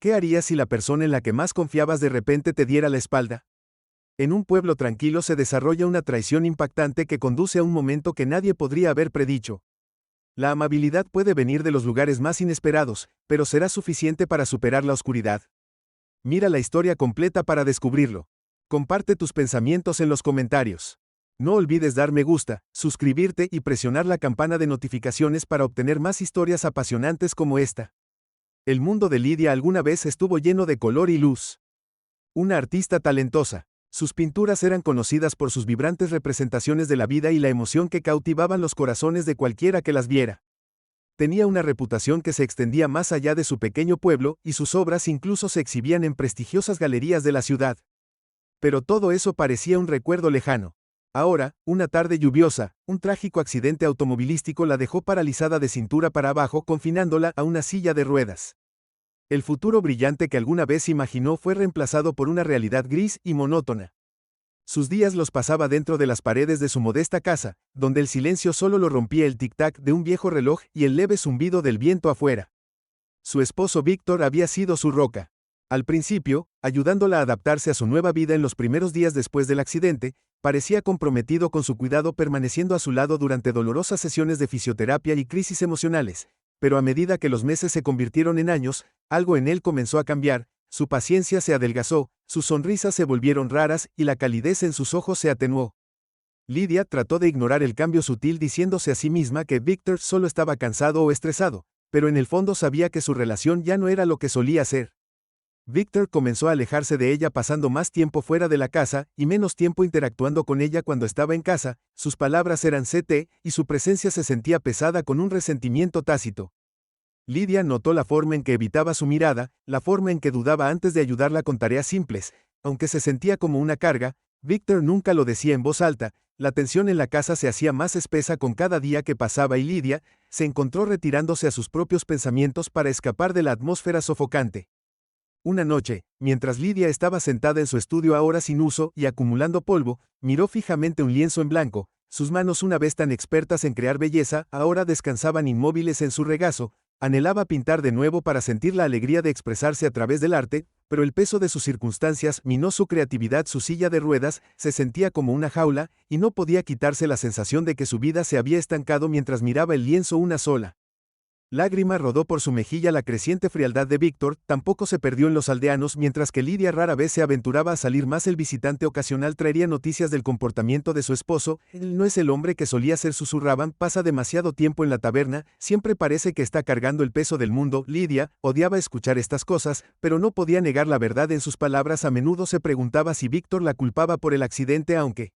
¿Qué harías si la persona en la que más confiabas de repente te diera la espalda? En un pueblo tranquilo se desarrolla una traición impactante que conduce a un momento que nadie podría haber predicho. La amabilidad puede venir de los lugares más inesperados, pero será suficiente para superar la oscuridad. Mira la historia completa para descubrirlo. Comparte tus pensamientos en los comentarios. No olvides dar me gusta, suscribirte y presionar la campana de notificaciones para obtener más historias apasionantes como esta. El mundo de Lidia alguna vez estuvo lleno de color y luz. Una artista talentosa. Sus pinturas eran conocidas por sus vibrantes representaciones de la vida y la emoción que cautivaban los corazones de cualquiera que las viera. Tenía una reputación que se extendía más allá de su pequeño pueblo y sus obras incluso se exhibían en prestigiosas galerías de la ciudad. Pero todo eso parecía un recuerdo lejano. Ahora, una tarde lluviosa, un trágico accidente automovilístico la dejó paralizada de cintura para abajo, confinándola a una silla de ruedas. El futuro brillante que alguna vez imaginó fue reemplazado por una realidad gris y monótona. Sus días los pasaba dentro de las paredes de su modesta casa, donde el silencio solo lo rompía el tic-tac de un viejo reloj y el leve zumbido del viento afuera. Su esposo Víctor había sido su roca. Al principio, ayudándola a adaptarse a su nueva vida en los primeros días después del accidente, parecía comprometido con su cuidado, permaneciendo a su lado durante dolorosas sesiones de fisioterapia y crisis emocionales, pero a medida que los meses se convirtieron en años, algo en él comenzó a cambiar. Su paciencia se adelgazó, sus sonrisas se volvieron raras y la calidez en sus ojos se atenuó. Lidia trató de ignorar el cambio sutil, diciéndose a sí misma que Víctor solo estaba cansado o estresado, pero en el fondo sabía que su relación ya no era lo que solía ser. Víctor comenzó a alejarse de ella, pasando más tiempo fuera de la casa y menos tiempo interactuando con ella cuando estaba en casa. Sus palabras eran CT y su presencia se sentía pesada, con un resentimiento tácito. Lidia notó la forma en que evitaba su mirada, la forma en que dudaba antes de ayudarla con tareas simples. Aunque se sentía como una carga, Víctor nunca lo decía en voz alta. La tensión en la casa se hacía más espesa con cada día que pasaba y Lidia se encontró retirándose a sus propios pensamientos para escapar de la atmósfera sofocante. Una noche, mientras Lidia estaba sentada en su estudio ahora sin uso y acumulando polvo, miró fijamente un lienzo en blanco. Sus manos, una vez tan expertas en crear belleza, ahora descansaban inmóviles en su regazo. Anhelaba pintar de nuevo para sentir la alegría de expresarse a través del arte, pero el peso de sus circunstancias minó su creatividad. Su silla de ruedas se sentía como una jaula, y no podía quitarse la sensación de que su vida se había estancado mientras miraba el lienzo. Una sola lágrima rodó por su mejilla. La creciente frialdad de Víctor tampoco se perdió en los aldeanos, mientras que Lidia rara vez se aventuraba a salir más. El visitante ocasional traería noticias del comportamiento de su esposo. Él no es el hombre que solía ser, susurraban. Pasa demasiado tiempo en la taberna, siempre parece que está cargando el peso del mundo. Lidia odiaba escuchar estas cosas, pero no podía negar la verdad en sus palabras. A menudo se preguntaba si Víctor la culpaba por el accidente, aunque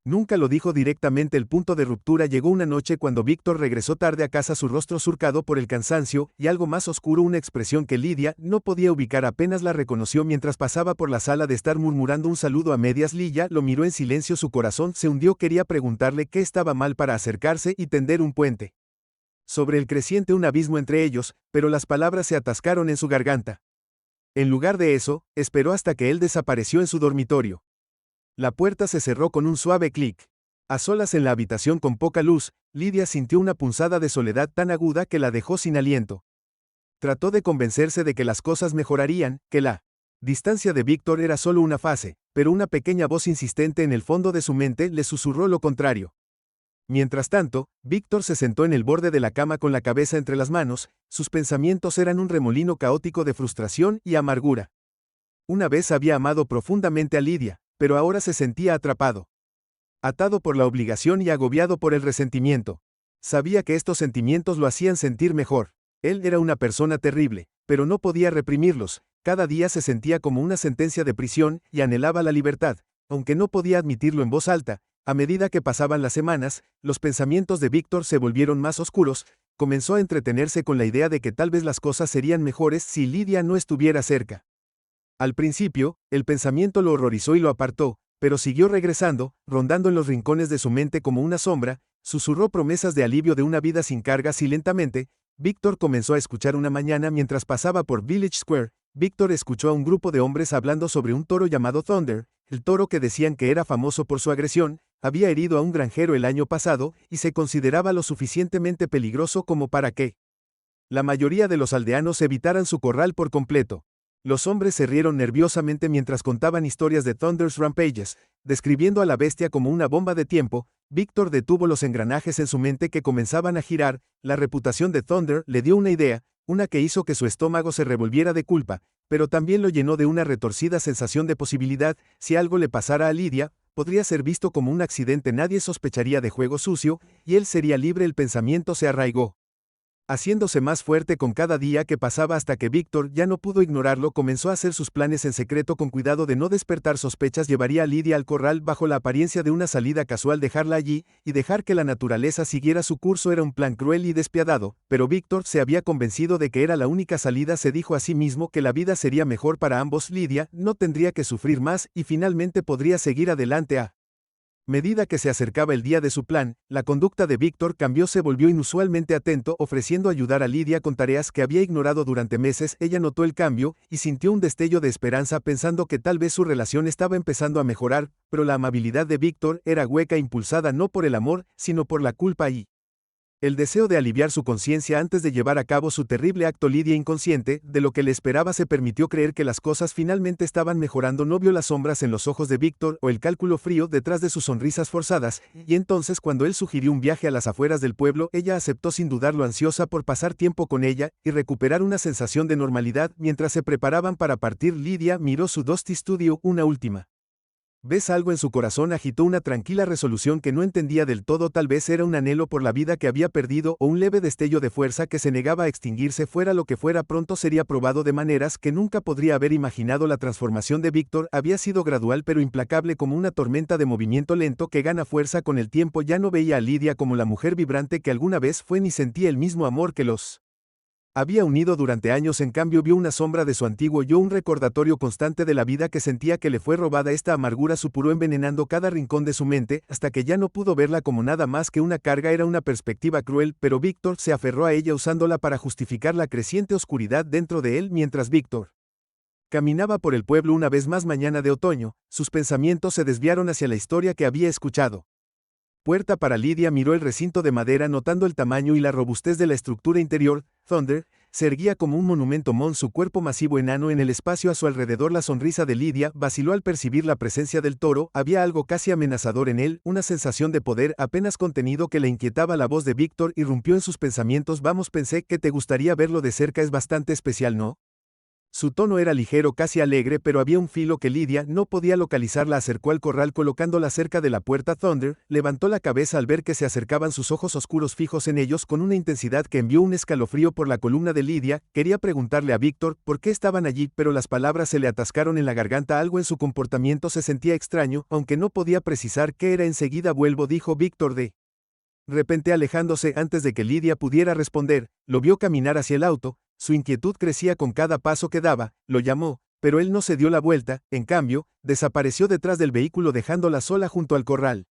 nunca lo dijo directamente. El punto de ruptura llegó una noche cuando Víctor regresó tarde a casa, su rostro surcado por el cansancio y algo más oscuro, una expresión que Lidia no podía ubicar. Apenas la reconoció mientras pasaba por la sala de estar, murmurando un saludo a medias. Lidia lo miró en silencio, su corazón se hundió. Quería preguntarle qué estaba mal para acercarse y tender un puente sobre el creciente, un abismo entre ellos, pero las palabras se atascaron en su garganta. En lugar de eso, esperó hasta que él desapareció en su dormitorio. La puerta se cerró con un suave clic. A solas en la habitación con poca luz, Lidia sintió una punzada de soledad tan aguda que la dejó sin aliento. Trató de convencerse de que las cosas mejorarían, que la distancia de Víctor era solo una fase, pero una pequeña voz insistente en el fondo de su mente le susurró lo contrario. Mientras tanto, Víctor se sentó en el borde de la cama con la cabeza entre las manos. Sus pensamientos eran un remolino caótico de frustración y amargura. Una vez había amado profundamente a Lidia, pero ahora se sentía atrapado, atado por la obligación y agobiado por el resentimiento. Sabía que estos sentimientos lo hacían sentir mejor. Él era una persona terrible, pero no podía reprimirlos. Cada día se sentía como una sentencia de prisión y anhelaba la libertad, aunque no podía admitirlo en voz alta. A medida que pasaban las semanas, los pensamientos de Víctor se volvieron más oscuros. Comenzó a entretenerse con la idea de que tal vez las cosas serían mejores si Lidia no estuviera cerca. Al principio, el pensamiento lo horrorizó y lo apartó, pero siguió regresando, rondando en los rincones de su mente como una sombra. Susurró promesas de alivio, de una vida sin cargas, y lentamente, Víctor comenzó a escuchar. Una mañana mientras pasaba por Village Square, Víctor escuchó a un grupo de hombres hablando sobre un toro llamado Thunder, el toro que decían que era famoso por su agresión. Había herido a un granjero el año pasado y se consideraba lo suficientemente peligroso como para que la mayoría de los aldeanos evitaran su corral por completo. Los hombres se rieron nerviosamente mientras contaban historias de Thunder's Rampages, describiendo a la bestia como una bomba de tiempo. Víctor detuvo los engranajes en su mente que comenzaban a girar. La reputación de Thunder le dio una idea, una que hizo que su estómago se revolviera de culpa, pero también lo llenó de una retorcida sensación de posibilidad. Si algo le pasara a Lydia, podría ser visto como un accidente, nadie sospecharía de juego sucio, y él sería libre. El pensamiento se arraigó, haciéndose más fuerte con cada día que pasaba hasta que Víctor ya no pudo ignorarlo. Comenzó a hacer sus planes en secreto con cuidado de no despertar sospechas. Llevaría a Lydia al corral bajo la apariencia de una salida casual, dejarla allí y dejar que la naturaleza siguiera su curso. Era un plan cruel y despiadado, pero Víctor se había convencido de que era la única salida. Se dijo a sí mismo que la vida sería mejor para ambos. Lydia no tendría que sufrir más y finalmente podría seguir adelante. A medida que se acercaba el día de su plan, la conducta de Víctor cambió. Se volvió inusualmente atento, ofreciendo ayudar a Lydia con tareas que había ignorado durante meses. Ella notó el cambio y sintió un destello de esperanza, pensando que tal vez su relación estaba empezando a mejorar, pero la amabilidad de Víctor era hueca, impulsada no por el amor, sino por la culpa y el deseo de aliviar su conciencia antes de llevar a cabo su terrible acto. Lydia, inconsciente de lo que le esperaba, se permitió creer que las cosas finalmente estaban mejorando. No vio las sombras en los ojos de Víctor o el cálculo frío detrás de sus sonrisas forzadas, y entonces cuando él sugirió un viaje a las afueras del pueblo, ella aceptó sin dudarlo, ansiosa por pasar tiempo con ella y recuperar una sensación de normalidad. Mientras se preparaban para partir, Lydia miró su Dusty Studio una última ¿ves algo en su corazón? Agitó una tranquila resolución que no entendía del todo. Tal vez era un anhelo por la vida que había perdido o un leve destello de fuerza que se negaba a extinguirse. Fuera lo que fuera, pronto sería probado de maneras que nunca podría haber imaginado. La transformación de Víctor había sido gradual pero implacable, como una tormenta de movimiento lento que gana fuerza con el tiempo. Ya no veía a Lydia como la mujer vibrante que alguna vez fue, ni sentía el mismo amor que los había unido durante años. En cambio, vio una sombra de su antiguo yo, un recordatorio constante de la vida que sentía que le fue robada. Esta amargura supuró envenenando cada rincón de su mente, hasta que ya no pudo verla como nada más que una carga. Era una perspectiva cruel, pero Víctor se aferró a ella usándola para justificar la creciente oscuridad dentro de él. Mientras Víctor caminaba por el pueblo una vez más, mañana de otoño, sus pensamientos se desviaron hacia la historia que había escuchado. Puerta para Lydia. Miró el recinto de madera, notando el tamaño y la robustez de la estructura interior. Thunder se erguía como un monumento su cuerpo masivo, enano en el espacio a su alrededor. La sonrisa de Lydia vaciló al percibir la presencia del toro. Había algo casi amenazador en él, una sensación de poder apenas contenido que le inquietaba. La voz de Víctor irrumpió en sus pensamientos. Vamos, pensé que te gustaría verlo de cerca, es bastante especial, ¿no? Su tono era ligero, casi alegre, pero había un filo que Lydia no podía localizar. La acercó al corral colocándola cerca de la puerta. Thunder levantó la cabeza al ver que se acercaban, sus ojos oscuros fijos en ellos con una intensidad que envió un escalofrío por la columna de Lydia. Quería preguntarle a Víctor por qué estaban allí, pero las palabras se le atascaron en la garganta. Algo en su comportamiento se sentía extraño, aunque no podía precisar qué era. Enseguida vuelvo, dijo Víctor de repente, alejándose. Antes de que Lydia pudiera responder, lo vio caminar hacia el auto. Su inquietud crecía con cada paso que daba. Lo llamó, pero él no se dio la vuelta. En cambio, desapareció detrás del vehículo, dejándola sola junto al corral.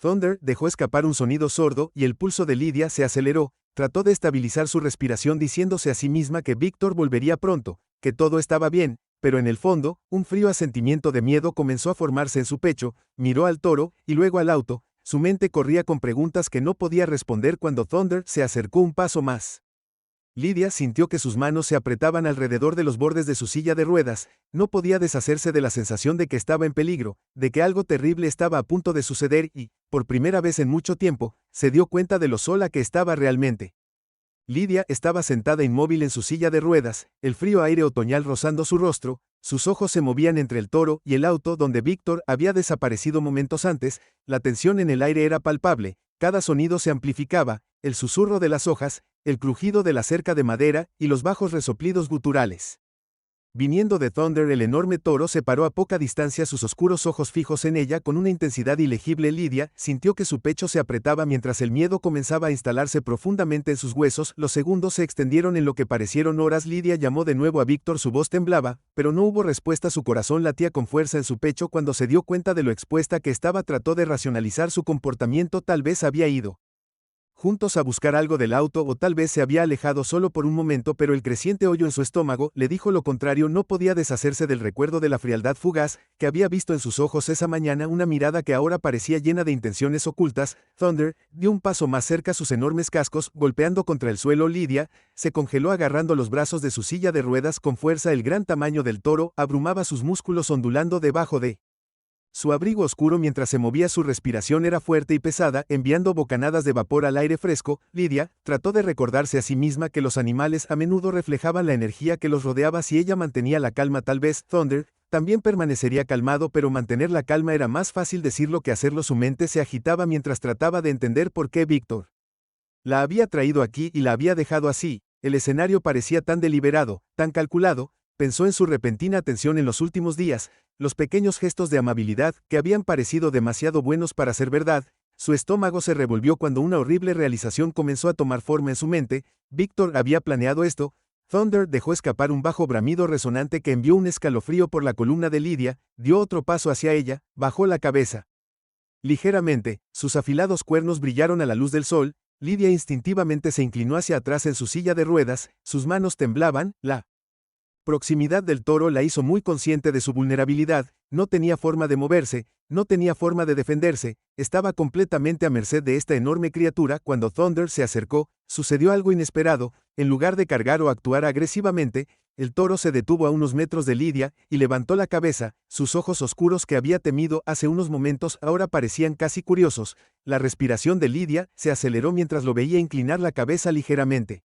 Thunder dejó escapar un sonido sordo y el pulso de Lydia se aceleró. Trató de estabilizar su respiración, diciéndose a sí misma que Víctor volvería pronto, que todo estaba bien, pero en el fondo, un frío asentimiento de miedo comenzó a formarse en su pecho. Miró al toro y luego al auto. Su mente corría con preguntas que no podía responder. Cuando Thunder se acercó un paso más, Lydia sintió que sus manos se apretaban alrededor de los bordes de su silla de ruedas. No podía deshacerse de la sensación de que estaba en peligro, de que algo terrible estaba a punto de suceder y, por primera vez en mucho tiempo, se dio cuenta de lo sola que estaba realmente. Lydia estaba sentada inmóvil en su silla de ruedas, el frío aire otoñal rozando su rostro. Sus ojos se movían entre el toro y el auto donde Víctor había desaparecido momentos antes. La tensión en el aire era palpable, cada sonido se amplificaba, el susurro de las hojas, el crujido de la cerca de madera y los bajos resoplidos guturales. Viniendo de Thunder, el enorme toro se paró a poca distancia, sus oscuros ojos fijos en ella con una intensidad ilegible. Lydia sintió que su pecho se apretaba mientras el miedo comenzaba a instalarse profundamente en sus huesos. Los segundos se extendieron en lo que parecieron horas. Lydia llamó de nuevo a Víctor, su voz temblaba, pero no hubo respuesta. Su corazón latía con fuerza en su pecho cuando se dio cuenta de lo expuesta que estaba. Trató de racionalizar su comportamiento, tal vez había ido juntos a buscar algo del auto o tal vez se había alejado solo por un momento, pero el creciente hoyo en su estómago le dijo lo contrario. No podía deshacerse del recuerdo de la frialdad fugaz que había visto en sus ojos esa mañana, una mirada que ahora parecía llena de intenciones ocultas. Thunder dio un paso más cerca, sus enormes cascos golpeando contra el suelo. Lydia se congeló agarrando los brazos de su silla de ruedas con fuerza. El gran tamaño del toro abrumaba sus músculos ondulando debajo de su abrigo oscuro mientras se movía. Su respiración era fuerte y pesada, enviando bocanadas de vapor al aire fresco. Lydia trató de recordarse a sí misma que los animales a menudo reflejaban la energía que los rodeaba. Si ella mantenía la calma, tal vez Thunder también permanecería calmado, pero mantener la calma era más fácil decirlo que hacerlo. Su mente se agitaba mientras trataba de entender por qué Víctor la había traído aquí y la había dejado así. El escenario parecía tan deliberado, tan calculado. Pensó en su repentina atención en los últimos días, los pequeños gestos de amabilidad que habían parecido demasiado buenos para ser verdad. Su estómago se revolvió cuando una horrible realización comenzó a tomar forma en su mente. Víctor había planeado esto. Thunder dejó escapar un bajo bramido resonante que envió un escalofrío por la columna de Lydia, dio otro paso hacia ella, bajó la cabeza ligeramente, sus afilados cuernos brillaron a la luz del sol. Lydia instintivamente se inclinó hacia atrás en su silla de ruedas, sus manos temblaban. La proximidad del toro la hizo muy consciente de su vulnerabilidad. No tenía forma de moverse, no tenía forma de defenderse, estaba completamente a merced de esta enorme criatura. Cuando Thunder se acercó, sucedió algo inesperado. En lugar de cargar o actuar agresivamente, el toro se detuvo a unos metros de Lydia y levantó la cabeza. Sus ojos oscuros que había temido hace unos momentos ahora parecían casi curiosos. La respiración de Lydia se aceleró mientras lo veía inclinar la cabeza ligeramente.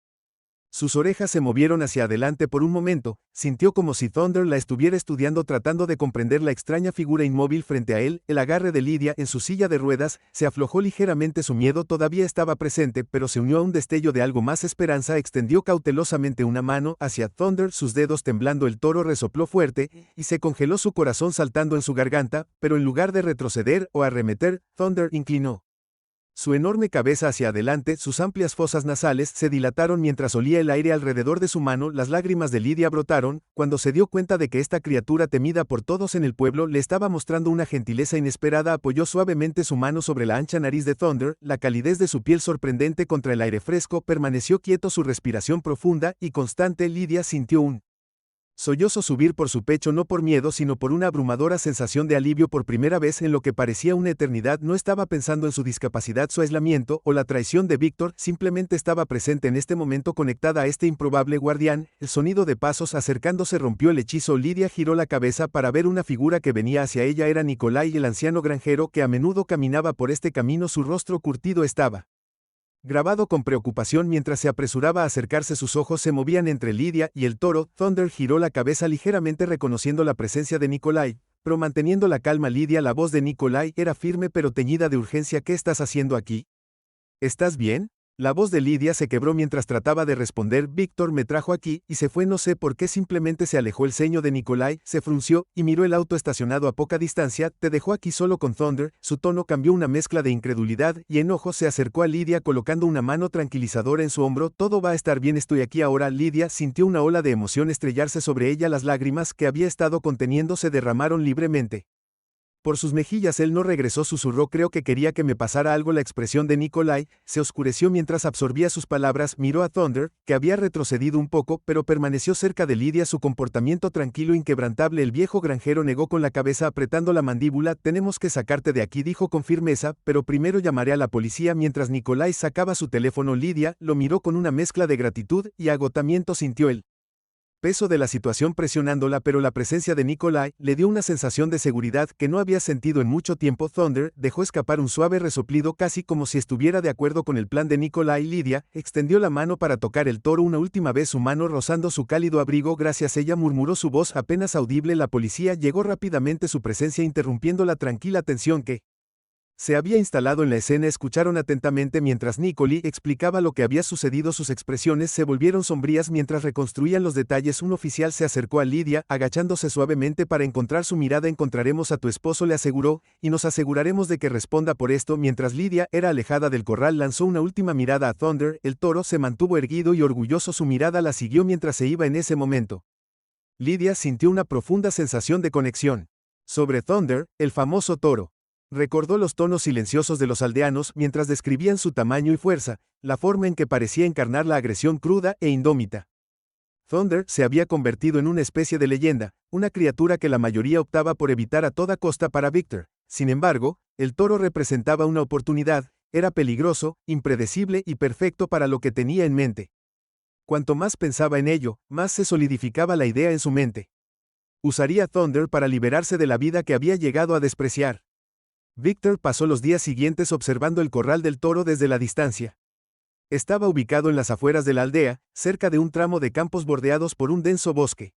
Sus orejas se movieron hacia adelante por un momento, sintió como si Thunder la estuviera estudiando, tratando de comprender la extraña figura inmóvil frente a él. El agarre de Lydia en su silla de ruedas se aflojó ligeramente. Su miedo todavía estaba presente, pero se unió a un destello de algo más. Esperanza extendió cautelosamente una mano hacia Thunder, sus dedos temblando. El toro resopló fuerte y se congeló, su corazón saltando en su garganta, pero en lugar de retroceder o arremeter, Thunder inclinó su enorme cabeza hacia adelante. Sus amplias fosas nasales se dilataron mientras olía el aire alrededor de su mano. Las lágrimas de Lydia brotaron cuando se dio cuenta de que esta criatura temida por todos en el pueblo le estaba mostrando una gentileza inesperada. Apoyó suavemente su mano sobre la ancha nariz de Thunder, la calidez de su piel sorprendente contra el aire fresco. Permaneció quieto, su respiración profunda y constante. Lydia sintió un sollozo subir por su pecho, no por miedo sino por una abrumadora sensación de alivio. Por primera vez en lo que parecía una eternidad no estaba pensando en su discapacidad, su aislamiento o la traición de Víctor, simplemente estaba presente en este momento, conectada a este improbable guardián. El sonido de pasos acercándose rompió el hechizo. Lydia giró la cabeza para ver una figura que venía hacia ella. Era Nikolai, el anciano granjero que a menudo caminaba por este camino. Su rostro curtido estaba grabado con preocupación mientras se apresuraba a acercarse. Sus ojos se movían entre Lydia y el toro. Thunder giró la cabeza ligeramente reconociendo la presencia de Nikolai, pero manteniendo la calma. Lydia, la voz de Nikolai era firme pero teñida de urgencia. ¿Qué estás haciendo aquí? ¿Estás bien? La voz de Lydia se quebró mientras trataba de responder. Víctor me trajo aquí y se fue, no sé por qué. Simplemente se alejó. El ceño de Nikolai se frunció y miró el auto estacionado a poca distancia. ¿Te dejó aquí solo con Thunder? Su tono cambió, una mezcla de incredulidad y enojo. Se acercó a Lydia colocando una mano tranquilizadora en su hombro. Todo va a estar bien, estoy aquí ahora. Lydia sintió una ola de emoción estrellarse sobre ella. Las lágrimas que había estado conteniendo se derramaron libremente por sus mejillas. Él no regresó, susurró, creo que quería que me pasara algo. La expresión de Nikolai se oscureció mientras absorbía sus palabras. Miró a Thunder, que había retrocedido un poco, pero permaneció cerca de Lydia, su comportamiento tranquilo, inquebrantable. El viejo granjero negó con la cabeza, apretando la mandíbula. Tenemos que sacarte de aquí, dijo con firmeza, pero primero llamaré a la policía. Mientras Nikolai sacaba su teléfono, Lydia lo miró con una mezcla de gratitud y agotamiento. Sintió el peso de la situación presionándola, pero la presencia de Nikolai le dio una sensación de seguridad que no había sentido en mucho tiempo. Thunder dejó escapar un suave resoplido, casi como si estuviera de acuerdo con el plan de Nikolai. Lydia extendió la mano para tocar el toro una última vez, su mano rozando su cálido abrigo. Gracias, ella murmuró, su voz apenas audible. La policía llegó rápidamente, su presencia interrumpiendo la tranquila tensión que se había instalado en la escena. Escucharon atentamente mientras Nikolai explicaba lo que había sucedido. Sus expresiones se volvieron sombrías mientras reconstruían los detalles. Un oficial se acercó a Lydia, agachándose suavemente para encontrar su mirada. Encontraremos a tu esposo, le aseguró, y nos aseguraremos de que responda por esto. Mientras Lydia era alejada del corral, lanzó una última mirada a Thunder. El toro se mantuvo erguido y orgulloso, su mirada la siguió mientras se iba. En ese momento, Lydia sintió una profunda sensación de conexión sobre Thunder, el famoso toro. Recordó los tonos silenciosos de los aldeanos mientras describían su tamaño y fuerza, la forma en que parecía encarnar la agresión cruda e indómita. Thunder se había convertido en una especie de leyenda, una criatura que la mayoría optaba por evitar a toda costa para Victor. Sin embargo, el toro representaba una oportunidad, era peligroso, impredecible y perfecto para lo que tenía en mente. Cuanto más pensaba en ello, más se solidificaba la idea en su mente. Usaría Thunder para liberarse de la vida que había llegado a despreciar. Victor pasó los días siguientes observando el corral del toro desde la distancia. Estaba ubicado en las afueras de la aldea, cerca de un tramo de campos bordeados por un denso bosque.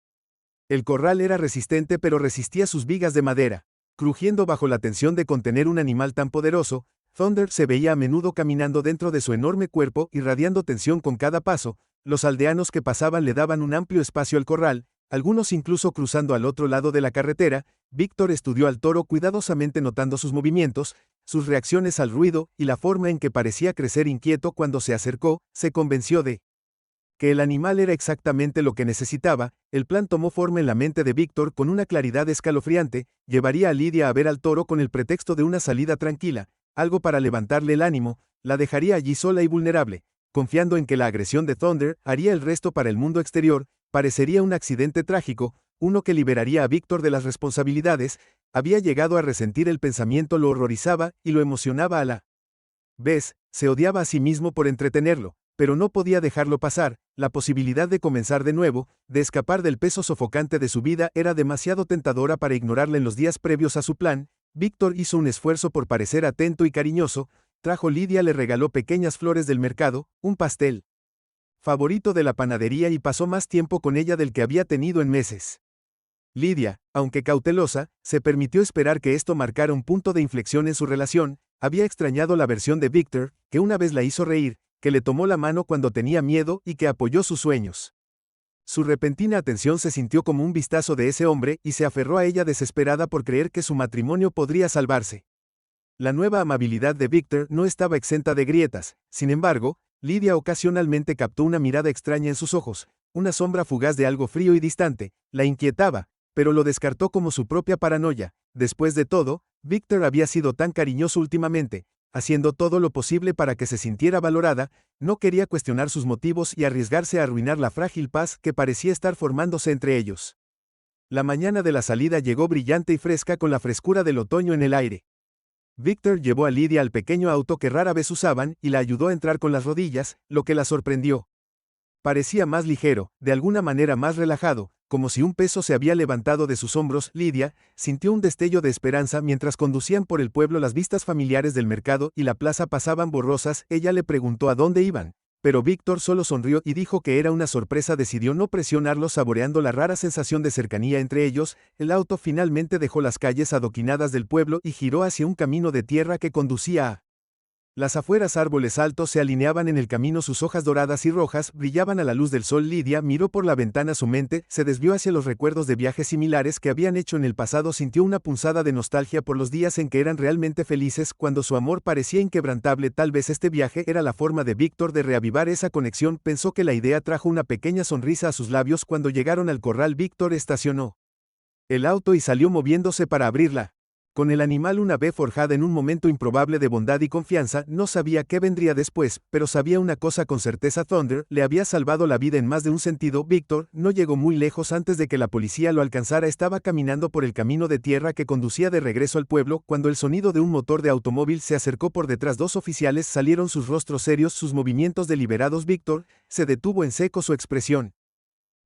El corral era resistente pero resistía sus vigas de madera. Crujiendo bajo la tensión de contener un animal tan poderoso, Thunder se veía a menudo caminando dentro de su enorme cuerpo irradiando tensión con cada paso. Los aldeanos que pasaban le daban un amplio espacio al corral, algunos incluso cruzando al otro lado de la carretera. Victor estudió al toro cuidadosamente notando sus movimientos, sus reacciones al ruido y la forma en que parecía crecer inquieto cuando se acercó. Se convenció de que el animal era exactamente lo que necesitaba. El plan tomó forma en la mente de Victor con una claridad escalofriante. Llevaría a Lydia a ver al toro con el pretexto de una salida tranquila, algo para levantarle el ánimo, la dejaría allí sola y vulnerable, confiando en que la agresión de Thunder haría el resto para el mundo exterior. Parecería un accidente trágico, uno que liberaría a Victor de las responsabilidades. Había llegado a resentir el pensamiento, lo horrorizaba y lo emocionaba a la vez. Se odiaba a sí mismo por entretenerlo, pero no podía dejarlo pasar. La posibilidad de comenzar de nuevo, de escapar del peso sofocante de su vida, era demasiado tentadora para ignorarla en los días previos a su plan. Victor hizo un esfuerzo por parecer atento y cariñoso. Lydia le regaló pequeñas flores del mercado, un pastel favorito de la panadería y pasó más tiempo con ella del que había tenido en meses. Lydia, aunque cautelosa, se permitió esperar que esto marcara un punto de inflexión en su relación. Había extrañado la versión de Victor, que una vez la hizo reír, que le tomó la mano cuando tenía miedo y que apoyó sus sueños. Su repentina atención se sintió como un vistazo de ese hombre y se aferró a ella desesperada por creer que su matrimonio podría salvarse. La nueva amabilidad de Victor no estaba exenta de grietas. Sin embargo, Lydia ocasionalmente captó una mirada extraña en sus ojos, una sombra fugaz de algo frío y distante. La inquietaba, pero lo descartó como su propia paranoia. Después de todo, Victor había sido tan cariñoso últimamente, haciendo todo lo posible para que se sintiera valorada. No quería cuestionar sus motivos y arriesgarse a arruinar la frágil paz que parecía estar formándose entre ellos. La mañana de la salida llegó brillante y fresca con la frescura del otoño en el aire. Victor llevó a Lydia al pequeño auto que rara vez usaban y la ayudó a entrar con las rodillas, lo que la sorprendió. Parecía más ligero, de alguna manera más relajado, como si un peso se había levantado de sus hombros. Lydia sintió un destello de esperanza mientras conducían por el pueblo. Las vistas familiares del mercado y la plaza pasaban borrosas. Ella le preguntó a dónde iban, pero Victor solo sonrió y dijo que era una sorpresa. Decidió no presionarlo, saboreando la rara sensación de cercanía entre ellos. El auto finalmente dejó las calles adoquinadas del pueblo y giró hacia un camino de tierra que conducía a las afueras. Árboles altos se alineaban en el camino, sus hojas doradas y rojas brillaban a la luz del sol. Lydia miró por la ventana, su mente se desvió hacia los recuerdos de viajes similares que habían hecho en el pasado. Sintió una punzada de nostalgia por los días en que eran realmente felices, cuando su amor parecía inquebrantable. Tal vez este viaje era la forma de Victor de reavivar esa conexión. Pensó que la idea trajo una pequeña sonrisa a sus labios. Cuando llegaron al corral, Victor estacionó el auto y salió moviéndose para abrirla. Con el animal, una ave forjada en un momento improbable de bondad y confianza. No sabía qué vendría después, pero sabía una cosa con certeza: Thunder le había salvado la vida en más de un sentido. Victor no llegó muy lejos antes de que la policía lo alcanzara. Estaba caminando por el camino de tierra que conducía de regreso al pueblo, cuando el sonido de un motor de automóvil se acercó por detrás. Dos oficiales salieron, sus rostros serios, sus movimientos deliberados. Victor se detuvo en seco, su expresión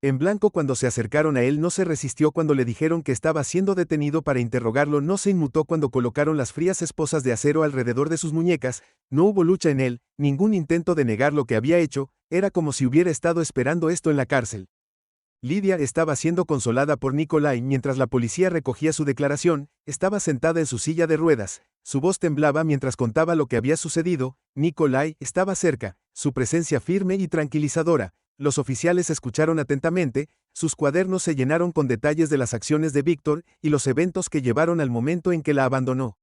en blanco. Cuando se acercaron a él, no se resistió. Cuando le dijeron que estaba siendo detenido para interrogarlo, no se inmutó. Cuando colocaron las frías esposas de acero alrededor de sus muñecas, no hubo lucha en él, ningún intento de negar lo que había hecho. Era como si hubiera estado esperando esto en la cárcel. Lydia estaba siendo consolada por Nikolai mientras la policía recogía su declaración. Estaba sentada en su silla de ruedas, su voz temblaba mientras contaba lo que había sucedido. Nikolai estaba cerca, su presencia firme y tranquilizadora. Los oficiales escucharon atentamente, sus cuadernos se llenaron con detalles de las acciones de Victor y los eventos que llevaron al momento en que la abandonó.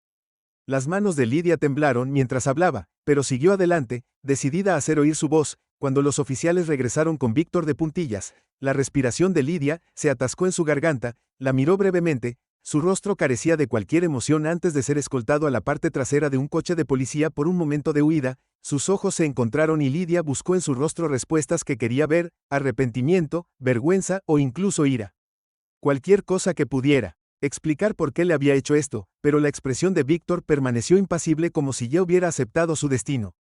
Las manos de Lydia temblaron mientras hablaba, pero siguió adelante, decidida a hacer oír su voz. Cuando los oficiales regresaron con Victor de puntillas, la respiración de Lydia se atascó en su garganta. La miró brevemente, Su rostro carecía de cualquier emoción antes de ser escoltado a la parte trasera de un coche de policía por un momento de huida. Sus ojos se encontraron y Lidia buscó en su rostro respuestas que quería ver: arrepentimiento, vergüenza o incluso ira. Cualquier cosa que pudiera explicar por qué le había hecho esto, pero la expresión de Víctor permaneció impasible como si ya hubiera aceptado su destino.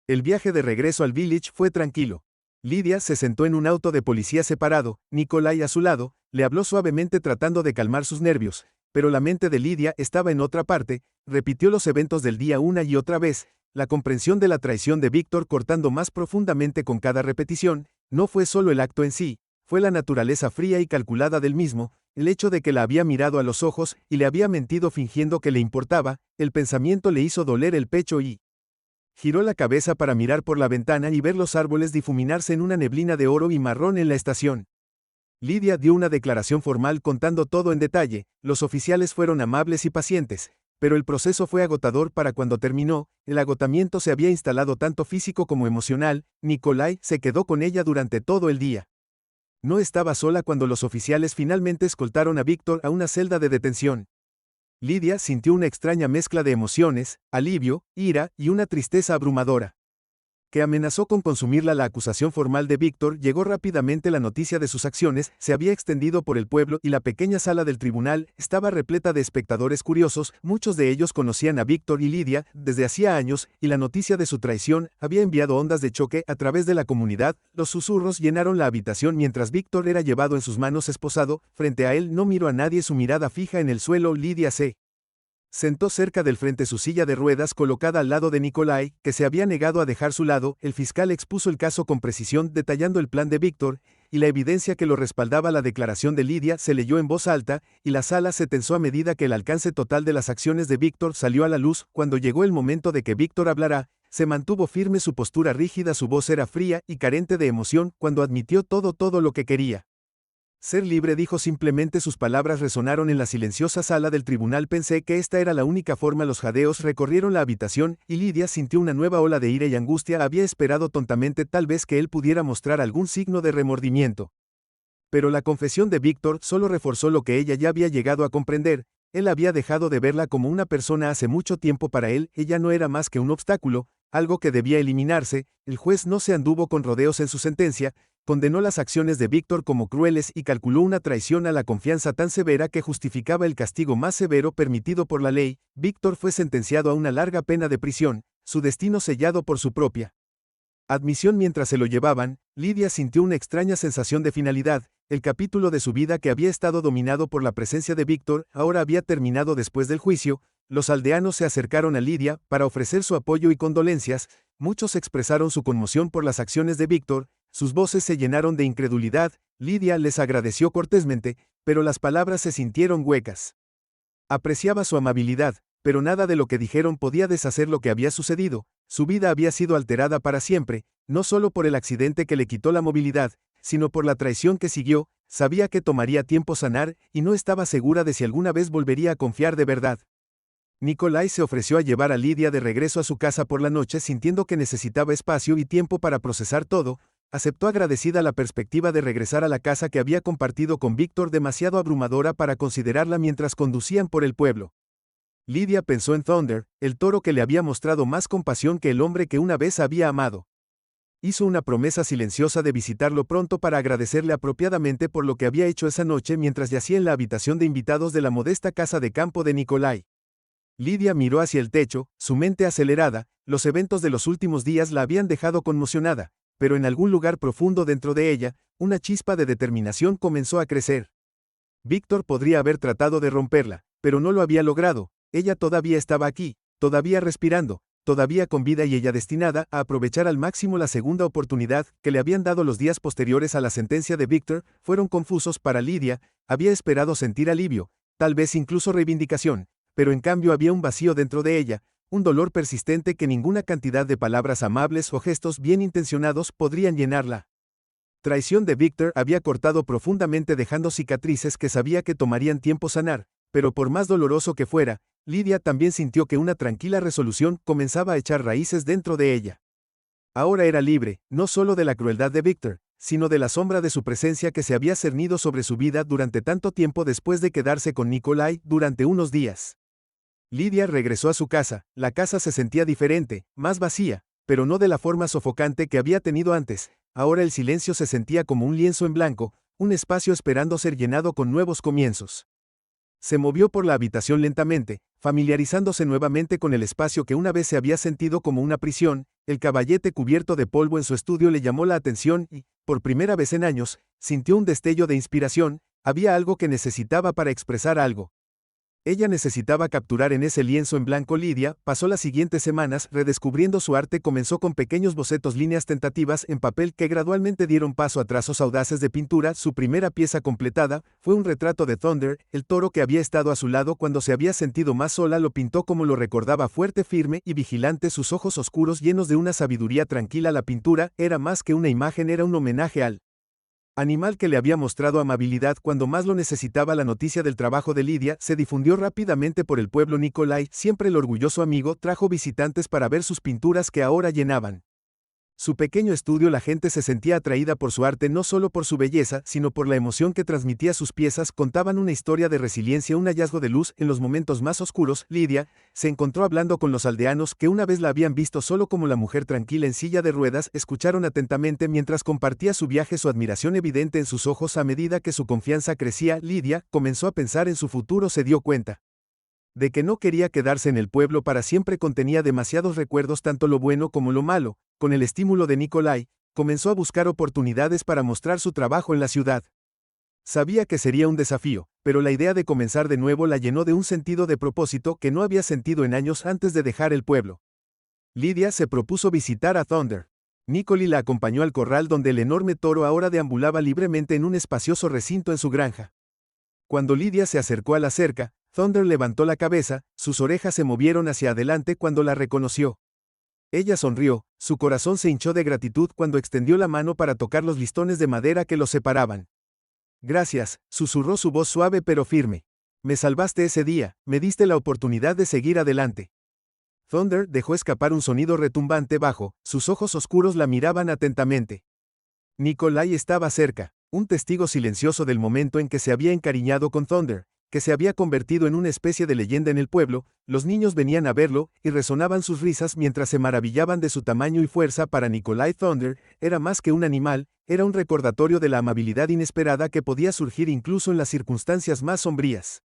El viaje de regreso al village fue tranquilo. Lidia se sentó en un auto de policía separado, Nikolai a su lado, le habló suavemente tratando de calmar sus nervios, pero la mente de Lidia estaba en otra parte. Repitió los eventos del día una y otra vez, la comprensión de la traición de Víctor cortando más profundamente con cada repetición. No fue solo el acto en sí, fue la naturaleza fría y calculada del mismo, el hecho de que la había mirado a los ojos y le había mentido fingiendo que le importaba. El pensamiento le hizo doler el pecho y giró la cabeza para mirar por la ventana y ver los árboles difuminarse en una neblina de oro y marrón en la estación. Lidia dio una declaración formal contando todo en detalle. Los oficiales fueron amables y pacientes, pero el proceso fue agotador para cuando terminó. El agotamiento se había instalado tanto físico como emocional. Nikolai se quedó con ella durante todo el día. No estaba sola cuando los oficiales finalmente escoltaron a Víctor a una celda de detención. Lidia sintió una extraña mezcla de emociones, alivio, ira y una tristeza abrumadora, que amenazó con consumirla. La acusación formal de Víctor llegó rápidamente. La noticia de sus acciones se había extendido por el pueblo y la pequeña sala del tribunal estaba repleta de espectadores curiosos. Muchos de ellos conocían a Víctor y Lidia desde hacía años, y la noticia de su traición había enviado ondas de choque a través de la comunidad. Los susurros llenaron la habitación mientras Víctor era llevado en sus manos esposado. Frente a él no miró a nadie, su mirada fija en el suelo. Lidia se sentó cerca del frente, su silla de ruedas colocada al lado de Nikolai, que se había negado a dejar su lado. El fiscal expuso el caso con precisión, detallando el plan de Víctor y la evidencia que lo respaldaba. La declaración de Lidia se leyó en voz alta, y la sala se tensó a medida que el alcance total de las acciones de Víctor salió a la luz. Cuando llegó el momento de que Víctor hablara, se mantuvo firme, su postura rígida, su voz era fría y carente de emoción. Cuando admitió todo lo que quería ser libre, dijo simplemente. Sus palabras resonaron en la silenciosa sala del tribunal. Pensé que esta era la única forma. Los jadeos recorrieron la habitación, y Lidia sintió una nueva ola de ira y angustia. Había esperado tontamente, tal vez, que él pudiera mostrar algún signo de remordimiento. Pero la confesión de Víctor solo reforzó lo que ella ya había llegado a comprender. Él había dejado de verla como una persona hace mucho tiempo. Para él, ella no era más que un obstáculo, algo que debía eliminarse. El juez no se anduvo con rodeos en su sentencia. Condenó las acciones de Víctor como crueles y calculó una traición a la confianza tan severa que justificaba el castigo más severo permitido por la ley. Víctor fue sentenciado a una larga pena de prisión, su destino sellado por su propia admisión. Mientras se lo llevaban, Lidia sintió una extraña sensación de finalidad. El capítulo de su vida que había estado dominado por la presencia de Víctor ahora había terminado. Después del juicio, los aldeanos se acercaron a Lidia para ofrecer su apoyo y condolencias. Muchos expresaron su conmoción por las acciones de Víctor. Sus voces se llenaron de incredulidad. Lidia les agradeció cortésmente, pero las palabras se sintieron huecas. Apreciaba su amabilidad, pero nada de lo que dijeron podía deshacer lo que había sucedido. Su vida había sido alterada para siempre, no solo por el accidente que le quitó la movilidad, sino por la traición que siguió. Sabía que tomaría tiempo sanar, y no estaba segura de si alguna vez volvería a confiar de verdad. Nikolai se ofreció a llevar a Lidia de regreso a su casa por la noche, sintiendo que necesitaba espacio y tiempo para procesar todo. Aceptó agradecida la perspectiva de regresar a la casa que había compartido con Víctor, demasiado abrumadora para considerarla mientras conducían por el pueblo. Lidia pensó en Thunder, el toro que le había mostrado más compasión que el hombre que una vez había amado. Hizo una promesa silenciosa de visitarlo pronto para agradecerle apropiadamente por lo que había hecho esa noche mientras yacía en la habitación de invitados de la modesta casa de campo de Nikolai. Lidia miró hacia el techo, su mente acelerada. Los eventos de los últimos días la habían dejado conmocionada, pero en algún lugar profundo dentro de ella, una chispa de determinación comenzó a crecer. Víctor podría haber tratado de romperla, pero no lo había logrado. Ella todavía estaba aquí, todavía respirando, todavía con vida, y ella destinada a aprovechar al máximo la segunda oportunidad que le habían dado. Los días posteriores a la sentencia de Víctor fueron confusos para Lidia. Había esperado sentir alivio, tal vez incluso reivindicación, pero en cambio había un vacío dentro de ella, un dolor persistente que ninguna cantidad de palabras amables o gestos bien intencionados podrían llenarla. Traición de Víctor había cortado profundamente, dejando cicatrices que sabía que tomarían tiempo sanar, pero por más doloroso que fuera, Lidia también sintió que una tranquila resolución comenzaba a echar raíces dentro de ella. Ahora era libre, no solo de la crueldad de Víctor, sino de la sombra de su presencia que se había cernido sobre su vida durante tanto tiempo después de quedarse con Nikolai durante unos días. Lidia regresó a su casa. La casa se sentía diferente, más vacía, pero no de la forma sofocante que había tenido antes. Ahora el silencio se sentía como un lienzo en blanco, un espacio esperando ser llenado con nuevos comienzos. Se movió por la habitación lentamente, familiarizándose nuevamente con el espacio que una vez se había sentido como una prisión. El caballete cubierto de polvo en su estudio le llamó la atención y, por primera vez en años, sintió un destello de inspiración. Había algo que necesitaba para expresar algo. Ella necesitaba capturar en ese lienzo en blanco. Lidia pasó las siguientes semanas redescubriendo su arte. Comenzó con pequeños bocetos, líneas tentativas en papel que gradualmente dieron paso a trazos audaces de pintura. Su primera pieza completada fue un retrato de Thunder, el toro que había estado a su lado cuando se había sentido más sola. Lo pintó como lo recordaba, fuerte, firme y vigilante, sus ojos oscuros llenos de una sabiduría tranquila. La pintura era más que una imagen, era un homenaje al animal que le había mostrado amabilidad cuando más lo necesitaba. La noticia del trabajo de Lidia se difundió rápidamente por el pueblo. Nikolai, siempre el orgulloso amigo, trajo visitantes para ver sus pinturas que ahora llenaban su pequeño estudio. La gente se sentía atraída por su arte, no solo por su belleza, sino por la emoción que transmitía. Sus piezas contaban una historia de resiliencia, un hallazgo de luz en los momentos más oscuros. Lidia se encontró hablando con los aldeanos que una vez la habían visto solo como la mujer tranquila en silla de ruedas. Escucharon atentamente mientras compartía su viaje, su admiración evidente en sus ojos. A medida que su confianza crecía, Lidia comenzó a pensar en su futuro. Se dio cuenta de que no quería quedarse en el pueblo para siempre. Contenía demasiados recuerdos, tanto lo bueno como lo malo. Con el estímulo de Nikolai, comenzó a buscar oportunidades para mostrar su trabajo en la ciudad. Sabía que sería un desafío, pero la idea de comenzar de nuevo la llenó de un sentido de propósito que no había sentido en años antes de dejar el pueblo. Lidia se propuso visitar a Thunder. Nikolai la acompañó al corral donde el enorme toro ahora deambulaba libremente en un espacioso recinto en su granja. Cuando Lidia se acercó a la cerca, Thunder levantó la cabeza, sus orejas se movieron hacia adelante cuando la reconoció. Ella sonrió, su corazón se hinchó de gratitud cuando extendió la mano para tocar los listones de madera que los separaban. Gracias, susurró su voz suave pero firme. Me salvaste ese día, me diste la oportunidad de seguir adelante. Thunder dejó escapar un sonido retumbante bajo, sus ojos oscuros la miraban atentamente. Nikolai estaba cerca, un testigo silencioso del momento en que se había encariñado con Thunder, que se había convertido en una especie de leyenda en el pueblo. Los niños venían a verlo, y resonaban sus risas mientras se maravillaban de su tamaño y fuerza. Para Nikolai, Thunder era más que un animal, era un recordatorio de la amabilidad inesperada que podía surgir incluso en las circunstancias más sombrías.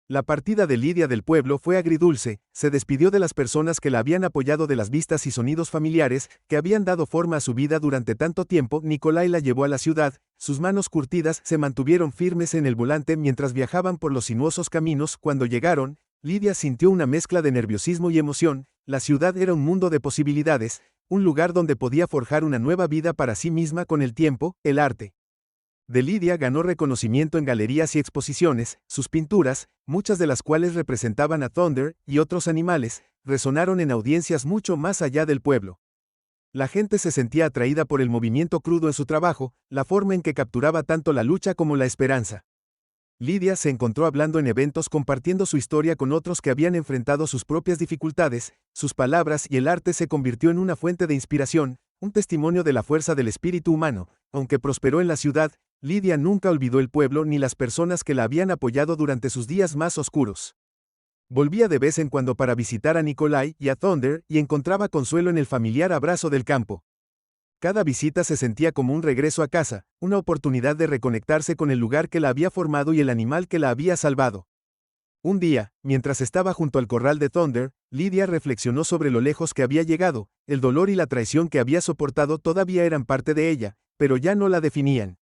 La partida de Lidia del pueblo fue agridulce. Se despidió de las personas que la habían apoyado, de las vistas y sonidos familiares que habían dado forma a su vida durante tanto tiempo. Nikolai la llevó a la ciudad, sus manos curtidas se mantuvieron firmes en el volante mientras viajaban por los sinuosos caminos. Cuando llegaron, Lidia sintió una mezcla de nerviosismo y emoción. La ciudad era un mundo de posibilidades, un lugar donde podía forjar una nueva vida para sí misma. Con el tiempo, el arte de Lidia ganó reconocimiento en galerías y exposiciones. Sus pinturas, muchas de las cuales representaban a Thunder y otros animales, resonaron en audiencias mucho más allá del pueblo. La gente se sentía atraída por el movimiento crudo en su trabajo, la forma en que capturaba tanto la lucha como la esperanza. Lidia se encontró hablando en eventos, compartiendo su historia con otros que habían enfrentado sus propias dificultades. Sus palabras y el arte se convirtió en una fuente de inspiración, un testimonio de la fuerza del espíritu humano. Aunque prosperó en la ciudad, Lidia nunca olvidó el pueblo ni las personas que la habían apoyado durante sus días más oscuros. Volvía de vez en cuando para visitar a Nikolai y a Thunder y encontraba consuelo en el familiar abrazo del campo. Cada visita se sentía como un regreso a casa, una oportunidad de reconectarse con el lugar que la había formado y el animal que la había salvado. Un día, mientras estaba junto al corral de Thunder, Lidia reflexionó sobre lo lejos que había llegado. El dolor y la traición que había soportado todavía eran parte de ella, pero ya no la definían.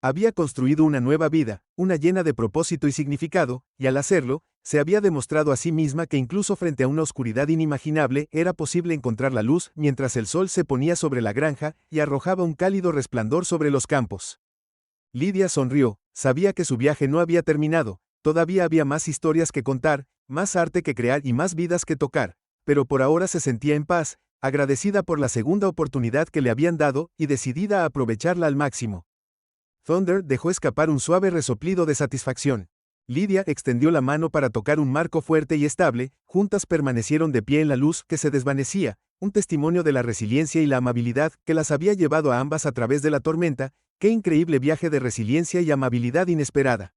Había construido una nueva vida, una llena de propósito y significado, y al hacerlo, se había demostrado a sí misma que incluso frente a una oscuridad inimaginable era posible encontrar la luz. Mientras el sol se ponía sobre la granja y arrojaba un cálido resplandor sobre los campos. Lidia sonrió, sabía que su viaje no había terminado, todavía había más historias que contar, más arte que crear y más vidas que tocar, pero por ahora se sentía en paz, agradecida por la segunda oportunidad que le habían dado y decidida a aprovecharla al máximo. Thunder dejó escapar un suave resoplido de satisfacción. Lidia extendió la mano para tocar un marco fuerte y estable, juntas permanecieron de pie en la luz que se desvanecía, un testimonio de la resiliencia y la amabilidad que las había llevado a ambas a través de la tormenta. Qué increíble viaje de resiliencia y amabilidad inesperada.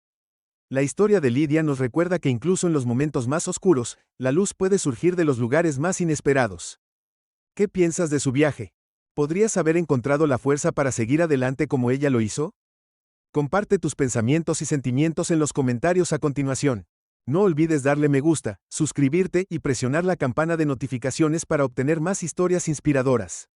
La historia de Lidia nos recuerda que incluso en los momentos más oscuros, la luz puede surgir de los lugares más inesperados. ¿Qué piensas de su viaje? ¿Podrías haber encontrado la fuerza para seguir adelante como ella lo hizo? Comparte tus pensamientos y sentimientos en los comentarios a continuación. No olvides darle me gusta, suscribirte y presionar la campana de notificaciones para obtener más historias inspiradoras.